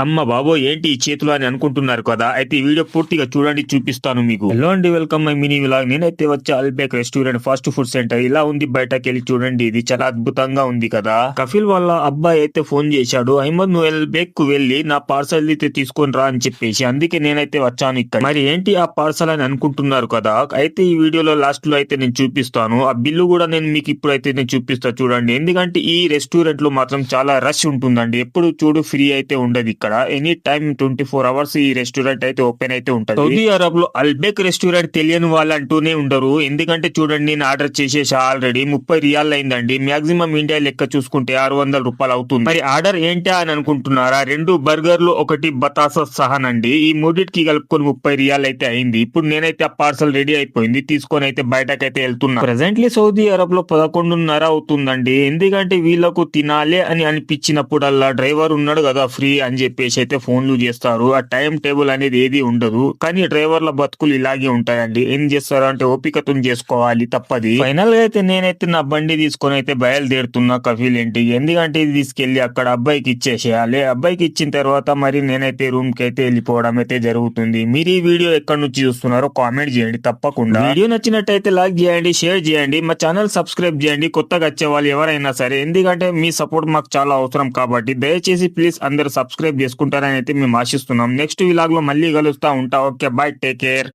అమ్మ బాబోయ్! ఏంటి ఈ చేతులు అని అనుకుంటున్నారు కదా! అయితే ఈ వీడియో పూర్తిగా చూడండి చూపిస్తాను మీకు. హలో అండి, వెల్కమ్ మై మినీ వ్లాగ్. నేనైతే వచ్చి అల్బేక్ రెస్టారెంట్ ఫాస్ట్ ఫుడ్ సెంటర్. ఇలా ఉంది బయటకెళ్ళి చూడండి. ఇది చాలా అద్భుతంగా ఉంది కదా! కఫిల్ వాళ్ళ అబ్బాయి అయితే ఫోన్ చేశాడు. అహ్మద్ నువ్వు అల్బేక్ కు వెళ్లి నా పార్సల్ అయితే తీసుకొని రా అని చెప్పేసి. అందుకే నేనైతే వచ్చాను ఇక్కడ. మరి ఏంటి ఆ పార్సల్ అని అనుకుంటున్నారు కదా! అయితే ఈ వీడియోలో లాస్ట్ లో అయితే నేను చూపిస్తాను. ఆ బిల్లు కూడా నేను మీకు ఇప్పుడైతే నేను చూపిస్తా చూడండి. ఎందుకంటే ఈ రెస్టారెంట్ లో మాత్రం చాలా రష్ ఉంటుందండి. ఎప్పుడు చూడు ఫ్రీ అయితే ఉండదు ఇక్కడ. ఎనీ టైం 24 అవర్స్ ఈ రెస్టారెంట్ అయితే ఓపెన్ అయితే ఉంటది. సౌదీ అరబ్ లో అల్బేక్ రెస్టారెంట్ తెలియని వాళ్ళు అంటూనే ఉండరు. ఎందుకంటే చూడండి, నేను ఆర్డర్ చేసేసా ఆల్రెడీ 30 రియాల్ అయిందండి. మాక్సిమం ఇండియా లెక్క చూసుకుంటే 600 రూపాయలు అవుతుంది. మరి ఆర్డర్ ఏంటా అని అనుకుంటున్నారా? 2 బర్గర్లు, 1 బతాసా సహానండి. ఈ మూడింటికి కలుపుకొని 30 రియాల్ అయితే అయింది. ఇప్పుడు నేనైతే ఆ పార్సల్ రెడీ అయిపోయింది, తీసుకొని అయితే బయటకైతే వెళ్తున్నా. ప్రెసెంట్లీ సౌదీ అరబ్ లో 11:30 అవుతుందండి. ఎందుకంటే వీళ్ళకు తినాలి అని అనిపించినప్పుడల్లా డ్రైవర్ ఉన్నాడు కదా ఫ్రీ అని చెప్పేసి అయితే ఫోన్లు చేస్తారు. ఆ టైం టేబుల్ అనేది ఏది ఉండదు. కానీ డ్రైవర్ల బతుకులు ఇలాగే ఉంటాయండి. ఏం చేస్తారు అంటే ఓపికతో చేసుకోవాలి, తప్పది. ఫైనల్ గా అయితే నేనైతే నా బండి తీసుకొని అయితే బయలుదేరుతున్నా కఫీల్ ఇంటికి. ఎందుకంటే ఇది తీసుకెళ్లి అక్కడ అబ్బాయికి ఇచ్చేసేయాలి. అబ్బాయికి ఇచ్చిన తర్వాత మరి నేనైతే రూమ్ కి అయితే వెళ్ళిపోవడం అయితే జరుగుతుంది. మీరు ఈ వీడియో ఎక్కడి నుంచి చూస్తున్నారో కామెంట్ చేయండి తప్పకుండా. వీడియో నచ్చినట్టయితే లైక్ చేయండి, షేర్ చేయండి, మా ఛానల్ సబ్స్క్రైబ్ చేయండి కొత్తగా వచ్చే వాళ్ళు ఎవరైనా సరే. ఎందుకంటే మీ సపోర్ట్ మాకు చాలా అవసరం కాబట్టి దయచేసి ప్లీజ్ అందరూ సబ్స్క్రైబ్ చేసుకుంటారని అయితే మేము ఆశిస్తున్నాం. నెక్స్ట్ విలాగ్ లో మళ్ళీ కలుస్తా ఉంటా. Okay, by, take care.